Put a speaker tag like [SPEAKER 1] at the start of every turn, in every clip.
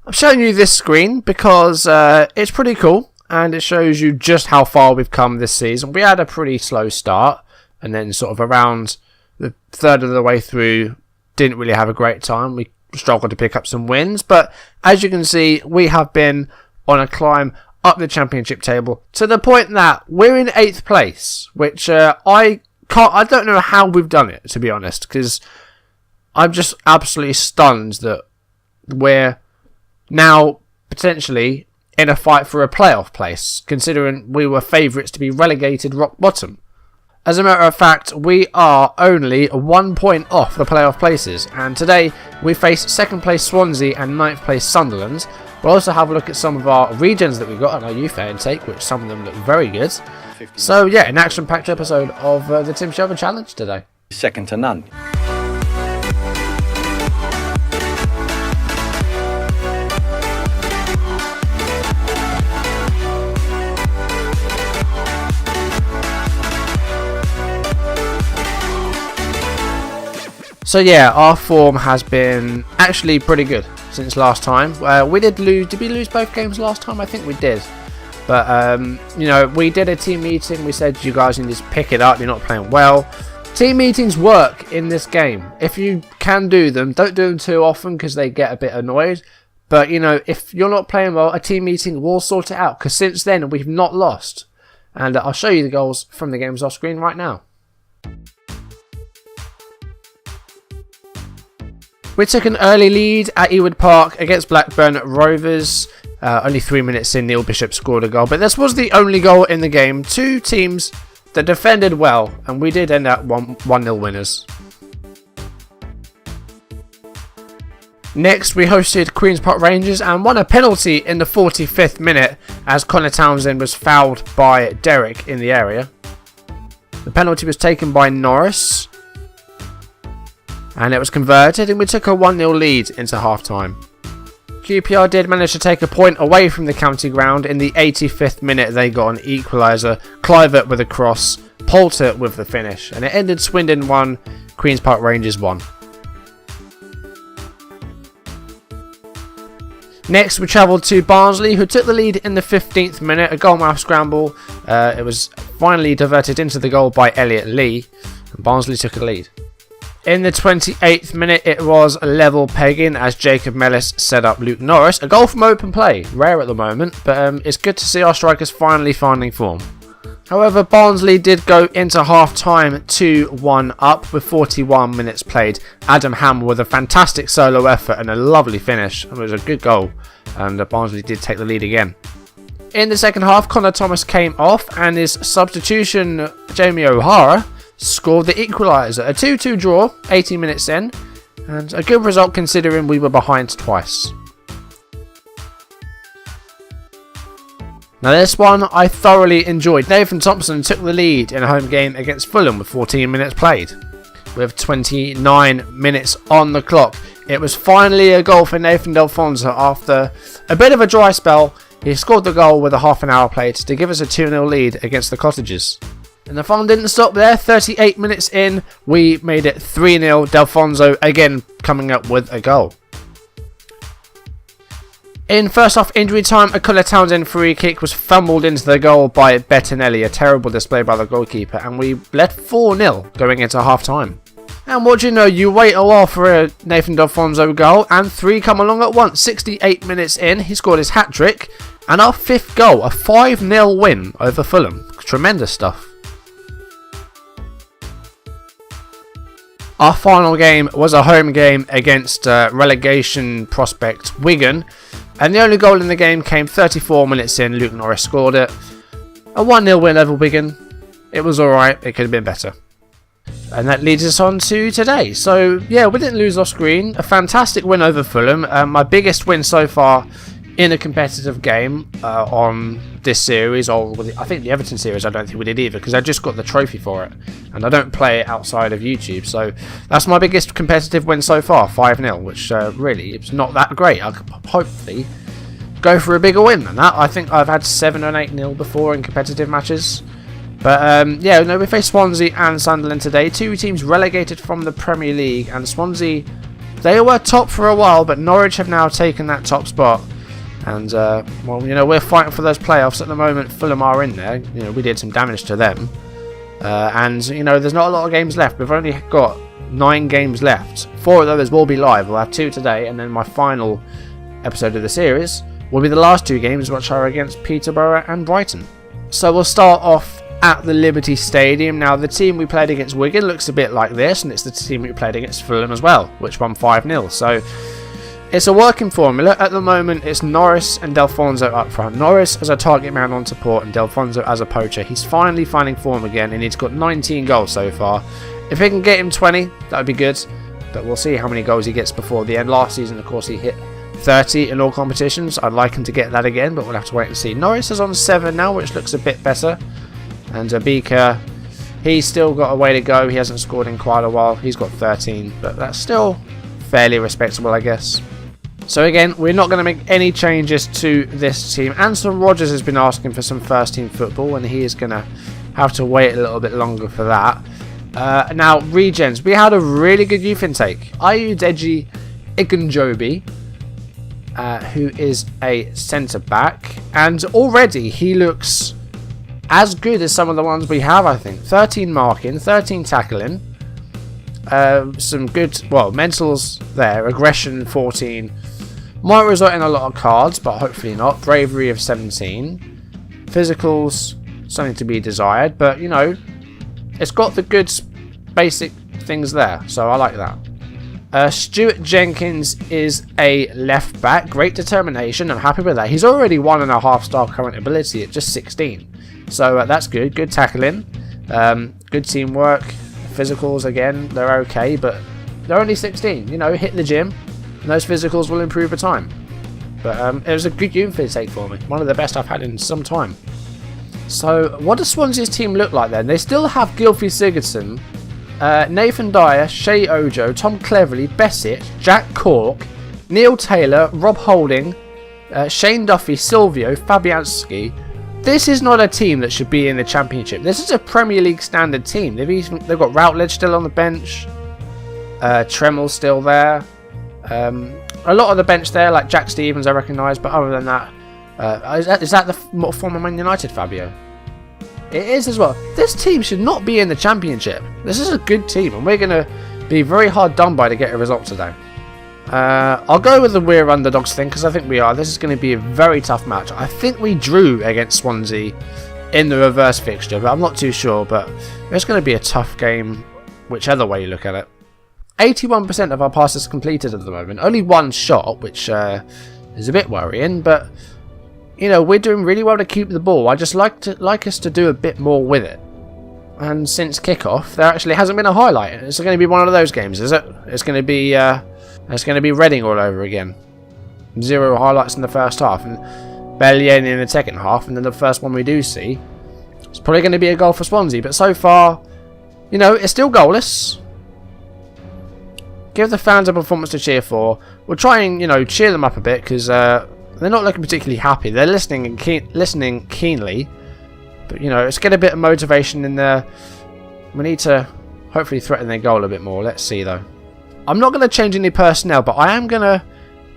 [SPEAKER 1] I'm showing you this screen because it's pretty cool and it shows you just how far we've come this season. We had a pretty slow start and then sort of around the third of the way through didn't really have a great time. We struggled to pick up some wins, but as you can see, we have been on a climb up the championship table to the point that we're in 8th place, which I don't know how we've done it, to be honest, because I'm just absolutely stunned that we're now potentially in a fight for a playoff place, considering we were favourites to be relegated rock bottom. As a matter of fact, we are only 1 point off the playoff places, and today we face 2nd place Swansea and 9th place Sunderland. We'll also have a look at some of our regions that we've got and our youth intake, which some of them look very good. So yeah, an action-packed episode of the Tim Sherwood Challenge today.
[SPEAKER 2] Second to none.
[SPEAKER 1] So yeah, our form has been actually pretty good since last time. We did lose. Did we lose both games last time? I think we did. But you know, we did a team meeting. We said you guys need to pick it up. You're not playing well. Team meetings work in this game. If you can do them, don't do them too often because they get a bit annoyed. But you know, if you're not playing well, a team meeting will sort it out. Because since then we've not lost. And I'll show you the goals from the games off screen right now. We took an early lead at Ewood Park against Blackburn Rovers. Only 3 minutes in, Neil Bishop scored a goal. But this was the only goal in the game. Two teams that defended well. And we did end up 1-0 winners. Next, we hosted Queen's Park Rangers and won a penalty in the 45th minute as Connor Townsend was fouled by Derek in the area. The penalty was taken by Norris. And it was converted and we took a 1-0 lead into half-time. QPR did manage to take a point away from the county ground. In the 85th minute they got an equaliser. Clivert with a cross, Poulter with the finish. And it ended Swindon 1, Queen's Park Rangers 1. Next we travelled to Barnsley, who took the lead in the 15th minute. A goalmouth scramble. It was finally diverted into the goal by Elliot Lee. And Barnsley took a lead. In the 28th minute, it was level pegging as Jacob Mellis set up Luke Norris. A goal from open play, rare at the moment, but it's good to see our strikers finally finding form. However, Barnsley did go into half-time 2-1 up with 41 minutes played. Adam Hammer with a fantastic solo effort and a lovely finish. It was a good goal, and Barnsley did take the lead again. In the second half, Connor Thomas came off, and his substitution, Jamie O'Hara, scored the equaliser. A 2-2 draw, 80 minutes in, and a good result considering we were behind twice. Now this one I thoroughly enjoyed. Nathan Thompson took the lead in a home game against Fulham with 14 minutes played. With 29 minutes on the clock, it was finally a goal for Nathan Delfonso after a bit of a dry spell. He scored the goal with a half an hour played to give us a 2-0 lead against the Cottagers. And the fun didn't stop there. 38 minutes in, we made it 3-0. Delfonso again coming up with a goal. In first half injury time, a Connor Townsend free kick was fumbled into the goal by Bettinelli. A terrible display by the goalkeeper, and we led 4-0 going into half time. And what do you know, you wait a while for a Nathan Delfonso goal, and 3 come along at once. 68 minutes in, he scored his hat-trick, and our 5th goal, a 5-0 win over Fulham. Tremendous stuff. Our final game was a home game against relegation prospect Wigan, and the only goal in the game came 34 minutes in. Luke Norris scored it. A 1-0 win over Wigan. It was alright, it could have been better. And that leads us on to today. So yeah, we didn't lose our screen. A fantastic win over Fulham. My biggest win so far in a competitive game on this series, or I think the Everton series I don't think we did either, because I just got the trophy for it and I don't play it outside of YouTube. So that's my biggest competitive win so far, 5-0, which really it's not that great. I could hopefully go for a bigger win than that. I think I've had 7 and 8-0 before in competitive matches. But yeah, no, we faced Swansea and Sunderland today, 2 teams relegated from the Premier League, and Swansea They were top for a while, but Norwich have now taken that top spot. And, well, you know, we're fighting for those playoffs at the moment. Fulham are in there. You know, we did some damage to them. And, you know, there's not a lot of games left. We've only got 9 games left. 4 of those will be live. We'll have 2 today, and then my final episode of the series will be the last 2 games, which are against Peterborough and Brighton. So we'll start off at the Liberty Stadium. Now, the team we played against Wigan looks a bit like this, and it's the team we played against Fulham as well, which won 5-0. So it's a working formula. At the moment, it's Norris and Delfonso up front. Norris as a target man on support and Delfonso as a poacher. He's finally finding form again, and he's got 19 goals so far. If we can get him 20, that would be good, but we'll see how many goals he gets before the end. Last season, of course, he hit 30 in all competitions. I'd like him to get that again, but we'll have to wait and see. Norris is on 7 now, which looks a bit better. And Beaker, he's still got a way to go. He hasn't scored in quite a while. He's got 13, but that's still fairly respectable, I guess. So again, we're not going to make any changes to this team. Anton Rodgers has been asking for some first-team football, and he is going to have to wait a little bit longer for that. Now, Regens. We had a really good youth intake. Ayudeji Igunjobi, who is a centre-back, and already he looks as good as some of the ones we have, I think. 13 marking, 13 tackling, some good, well, mentals there, aggression 14, might result in a lot of cards, but hopefully not. Bravery of 17, physicals, something to be desired, but, you know, it's got the good basic things there, so I like that. Stuart Jenkins is a left back, great determination, I'm happy with that. He's already 1.5 star current ability at just 16. So that's good. Good tackling. Good teamwork. Physicals, again, they're okay, but they're only 16. You know, hit the gym, and those physicals will improve with time. But it was a good youth intake for me. One of the best I've had in some time. So what does Swansea's team look like then? They still have Gylfi Sigurdsson, Nathan Dyer, Shea Ojo, Tom Cleverley, Bessett, Jack Cork, Neil Taylor, Rob Holding, Shane Duffy, Silvio, Fabianski. This is not a team that should be in the Championship. This is a Premier League standard team. They've got Routledge still on the bench. Tremel still there. A lot of the bench there, like Jack Stevens, I recognise. But other than that, is that the former Man United Fabio? It is as well. This team should not be in the Championship. This is a good team, and we're going to be very hard done by to get a result today. I'll go with the we're underdogs thing because I think we are. This is going to be a very tough match. I think we drew against Swansea in the reverse fixture, but I'm not too sure. But it's going to be a tough game, whichever way you look at it. 81% of our passes completed at the moment. Only 1 shot, which is a bit worrying. But you know, we're doing really well to keep the ball. I just like us to do a bit more with it. And since kickoff, there actually hasn't been a highlight. It's going to be one of those games, is it? It's going to be. It's going to be Reading all over again. 0 highlights in the first half, and barely any in the second half, and then the first one we do see, it's probably going to be a goal for Swansea. But so far, you know, it's still goalless. Give the fans a performance to cheer for. We'll try and, you know, cheer them up a bit, because they're not looking particularly happy. They're listening keenly, but, you know, let's get a bit of motivation in there. We need to hopefully threaten their goal a bit more. Let's see, though. I'm not going to change any personnel, but I'm going to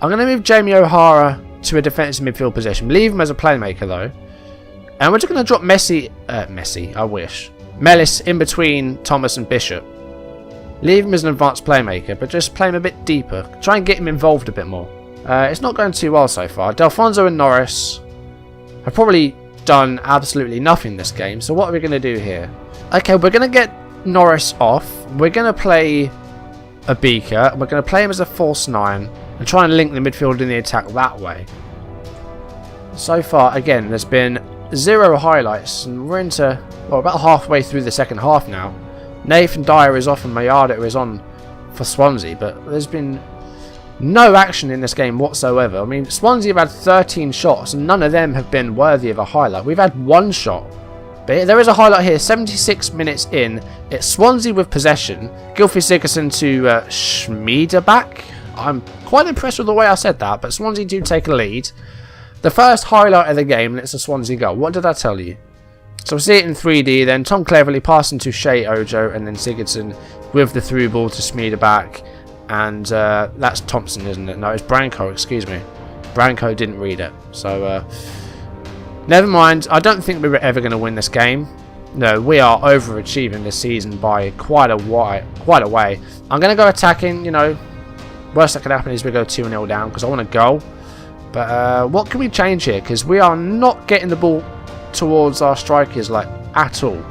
[SPEAKER 1] move Jamie O'Hara to a defensive midfield position. Leave him as a playmaker, though. And we're just going to drop Mellis in between Thomas and Bishop. Leave him as an advanced playmaker, but just play him a bit deeper. Try and get him involved a bit more. It's not going too well so far. Delfonso and Norris have probably done absolutely nothing this game. So what are we going to do here? Okay, we're going to get Norris off. We're going to play a Beaker. We're going to play him as a false 9 and try and link the midfield in the attack that way. So far, again, there's been 0 highlights, and we're into, well, about halfway through the second half now. Nathan Dyer is off and Mayada is on for Swansea, but there's been no action in this game whatsoever. I mean, Swansea have had 13 shots, and none of them have been worthy of a highlight. We've had 1 shot. But there is a highlight here, 76 minutes in. It's Swansea with possession. Gylfi Sigurdsson to Schmiederbach. I'm quite impressed with the way I said that, but Swansea do take a lead. The first highlight of the game, and it's a Swansea goal. What did I tell you? So we see it in 3D then. Tom Cleverley passing to Shea Ojo, and then Sigurdsson with the through ball to Schmiederbach. And that's Thompson, isn't it? No, it's Branco, excuse me. Branco didn't read it. So, never mind. I don't think we were ever going to win this game. No, we are overachieving this season by quite a way. I'm going to go attacking, you know. Worst that could happen is we go 2-0 down because I want a goal. But what can we change here? Because we are not getting the ball towards our strikers, like, at all.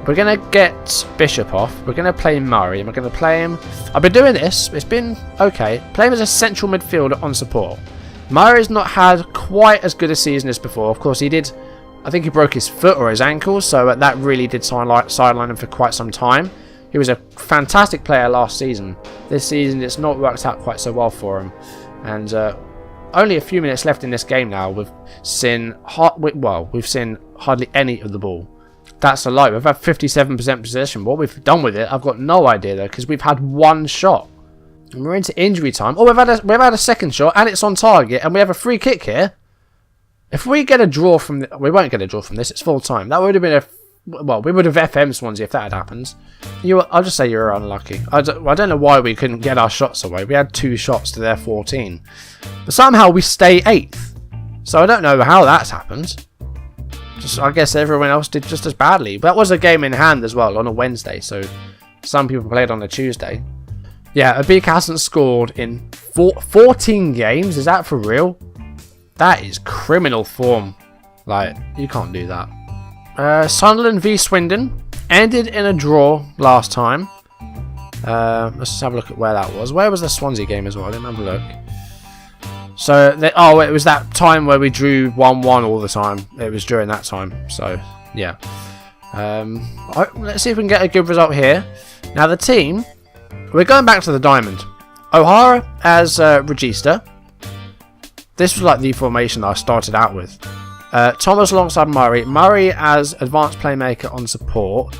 [SPEAKER 1] We're going to get Bishop off. We're going to play Murray. And we're going to play him. I've been doing this. It's been okay. Play him as a central midfielder on support. Murray's not had quite as good a season as before. Of course, he did. I think he broke his foot or his ankle. So that really did sideline him for quite some time. He was a fantastic player last season. This season, it's not worked out quite so well for him. And only a few minutes left in this game now. We've seen hardly any of the ball. That's a lie. We've had 57% possession. What we've done with it, I've got no idea though, because we've had one shot. And we're into injury time. Oh, we've had a second shot, and it's on target, and we have a free kick here. If we get a draw from... we won't get a draw from this. It's full time. That would have been a... well, we would have FM Swansea if that had happened. I'll just say you were unlucky. I don't know why we couldn't get our shots away. We had 2 shots to their 14. But somehow we stay 8th. So I don't know how that's happened. I guess everyone else did just as badly. But that was a game in hand as well on a Wednesday. So some people played on a Tuesday. Yeah, Abik hasn't scored in 14 games. Is that for real? That is criminal form. Like, you can't do that. Sunderland v Swindon ended in a draw last time. Let's just have a look at where that was. Where was the Swansea game as well? I didn't have a look. So, it was that time where we drew 1-1 all the time. It was during that time. So, yeah. Let's see if we can get a good result here. Now, the team, we're going back to the diamond. O'Hara as Regista. This was like the formation that I started out with. Thomas alongside Murray. Murray as advanced playmaker on support.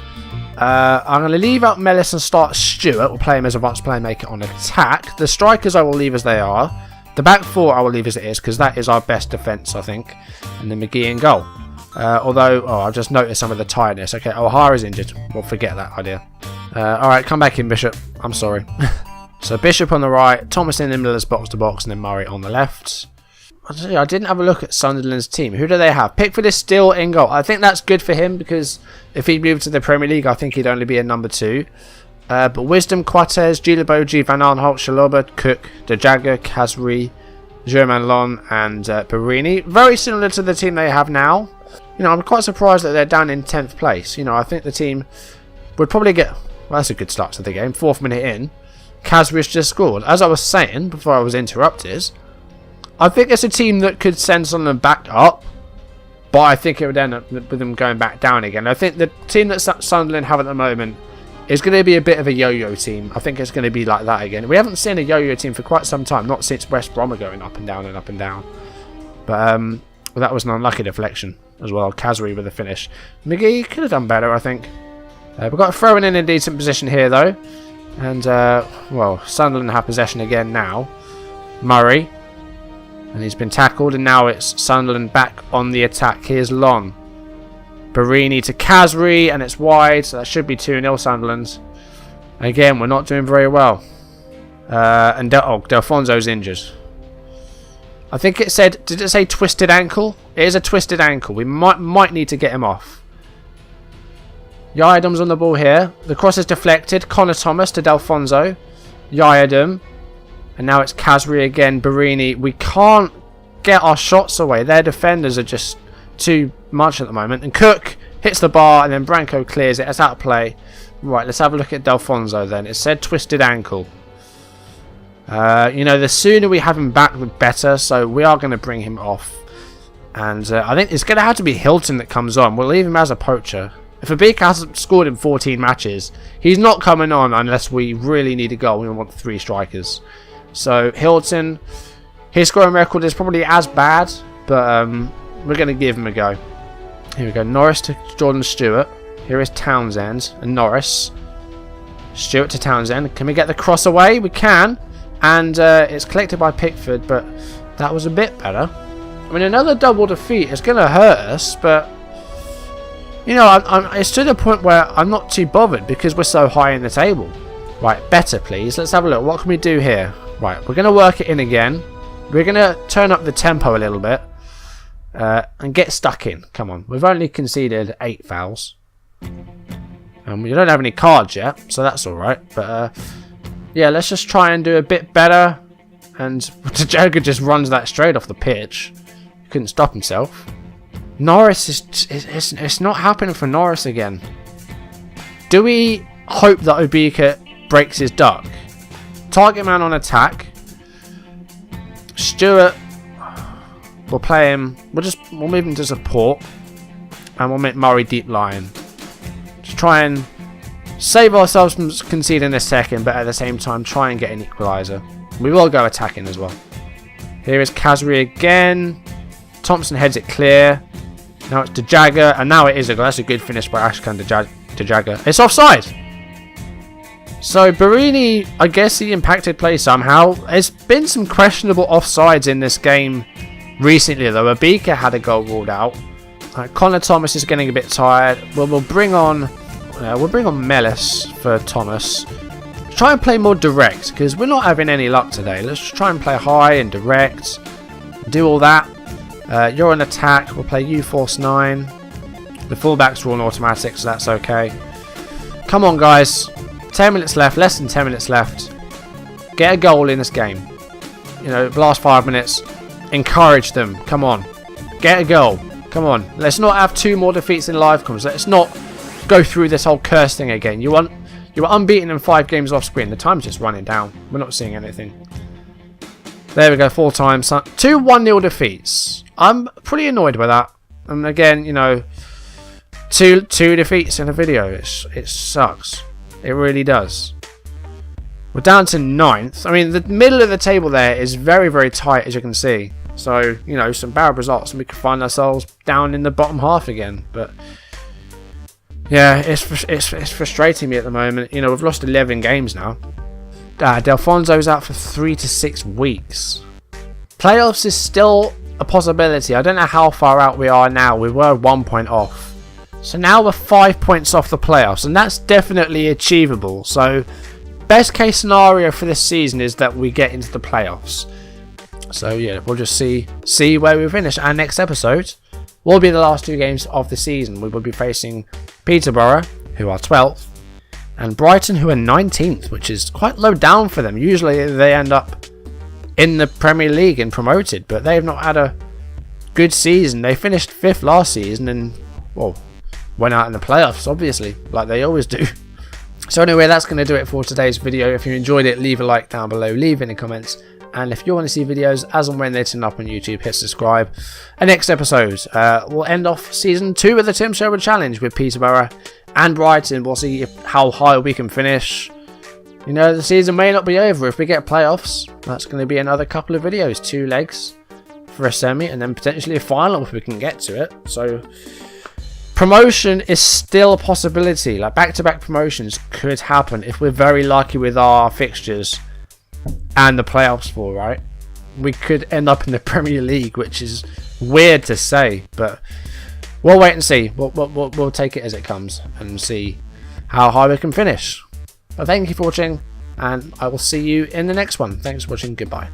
[SPEAKER 1] I'm going to leave out Mellis and start Stewart. We'll play him as advanced playmaker on attack. The strikers I will leave as they are. The back 4 I will leave as it is, because that is our best defence, I think. And then McGee in goal. Although, I've just noticed some of the tiredness. Okay, O'Hara's injured. We'll forget that idea. Alright, come back in, Bishop. I'm sorry. So Bishop on the right, Thomas in the middle as box to box, and then Murray on the left. I didn't have a look at Sunderland's team. Who do they have? Pickford is still in goal. I think that's good for him, because if he moved to the Premier League, I think he'd only be a number 2. But Wisdom, Quates, Gilaboji, Van Arnholt, Shaloba, Cook, Dejaga, Kazri, German Lon, and Barini. Very similar to the team they have now. You know, I'm quite surprised that they're down in 10th place. You know, I think the team would probably get... well, that's a good start to the game. 4th minute in. Kazri's just scored. As I was saying before I was interrupted, I think it's a team that could send Sunderland back up, but I think it would end up with them going back down again. I think the team that Sunderland have at the moment is going to be a bit of a yo-yo team. I think it's going to be like that again. We haven't seen a yo-yo team for quite some time, not since West Brom are going up and down and up and down. But that was an unlucky deflection as well. Kazri with the finish. McGee could have done better, I think. We've got a throw-in in a decent position here, though. And, well, Sunderland have possession again now. Murray. And he's been tackled, and now it's Sunderland back on the attack. Here's Lon. Barini to Kazri, and it's wide, so that should be 2-0 Sunderland. Again, we're not doing very well. And Delfonso's injured. I think it said, did it say twisted ankle? It is a twisted ankle. We might need to get him off. Yadam's on the ball here. The cross is deflected. Connor Thomas to Delfonso. Yadam. And now it's Kazri again. Barini. We can't get our shots away. Their defenders are just too much at the moment. And Cook hits the bar, and then Branco clears it. It's out of play. Right, let's have a look at Delfonso then. It said twisted ankle. You know, the sooner we have him back, the better. So we are going to bring him off. And I think it's going to have to be Hilton that comes on. We'll leave him as a poacher. If Abik hasn't scored in 14 matches, he's not coming on unless we really need a goal. We want 3 strikers. So Hilton, his scoring record is probably as bad, but we're going to give him a go. Here we go. Norris to Jordan Stewart. Here is Townsend and Norris. Stewart to Townsend. Can we get the cross away? We can. And it's collected by Pickford, but that was a bit better. I mean, another double defeat is going to hurt us, but... you know, it's to the point where I'm not too bothered because we're so high in the table. Right, better please. Let's have a look. What can we do here? Right, we're going to work it in again. We're going to turn up the tempo a little bit. And get stuck in. Come on. We've only conceded 8 fouls. And we don't have any cards yet, so that's alright. But, yeah, let's just try and do a bit better. And Jaga just runs that straight off the pitch. He couldn't stop himself. Norris it's not happening for Norris again. Do we hope that Obika breaks his duck? Target man on attack. Stewart, we'll play him. We'll move him to support, and we'll make Murray deep line. Just try and save ourselves from conceding a second, but at the same time try and get an equaliser. We will go attacking as well. Here is Kazri again. Thompson heads it clear. Now it's Jaga, and now it is a goal. That's a good finish by Ashkan Jaga. It's offside. So Barini, I guess he impacted play somehow. There's been some questionable offsides in this game recently, though. Obika had a goal ruled out. Connor Thomas is getting a bit tired. We'll bring on Mellis for Thomas. Let's try and play more direct because we're not having any luck today. Let's just try and play high and direct. Do all that. You're on attack. We'll play you force 9. The fullbacks are on automatic, so that's okay. Come on, guys. 10 minutes left. Less than 10 minutes left. Get a goal in this game. You know, the last 5 minutes. Encourage them. Come on. Get a goal. Come on. Let's not have 2 more defeats in live comms. Let's not go through this whole curse thing again. You were unbeaten in 5 games off screen. The time's just running down. We're not seeing anything. There we go. 4 times. 2 1-0 defeats. I'm pretty annoyed by that. And again, you know, two defeats in a video. It sucks. It really does. We're down to 9th. I mean, the middle of the table there is very, very tight, as you can see. So, you know, some bad results and we could find ourselves down in the bottom half again. But, yeah, it's frustrating me at the moment. You know, we've lost 11 games now. Delfonso's out for 3 to 6 weeks. Playoffs is still a possibility. I don't know how far out we are now. We were 1 point off. So now we're 5 points off the playoffs. And that's definitely achievable. So, best case scenario for this season is that we get into the playoffs. So yeah, we'll just see where we finish. Our next episode will be the last 2 games of the season. We will be facing Peterborough, who are 12th, and Brighton, who are 19th, which is quite low down for them. Usually they end up in the Premier League and promoted, but they've not had a good season. They finished 5th last season and, well, went out in the playoffs, obviously, like they always do. So anyway, that's going to do it for today's video. If you enjoyed it, leave a like down below, leave any comments. And if you want to see videos as and when they turn up on YouTube, hit subscribe. And next episode, we'll end off Season 2 with the Tim Sherwood Challenge with Peterborough and Brighton. We'll see how high we can finish. You know, the season may not be over. If we get playoffs, that's going to be another couple of videos. 2 legs for a semi and then potentially a final if we can get to it. So, promotion is still a possibility. Like, back-to-back promotions could happen if we're very lucky with our fixtures and the playoffs fall right. We could end up in the Premier League, which is weird to say, but we'll wait and see. We'll take it as it comes and see how high we can finish. But thank you for watching, and I will see you in the next one. Thanks for watching. Goodbye.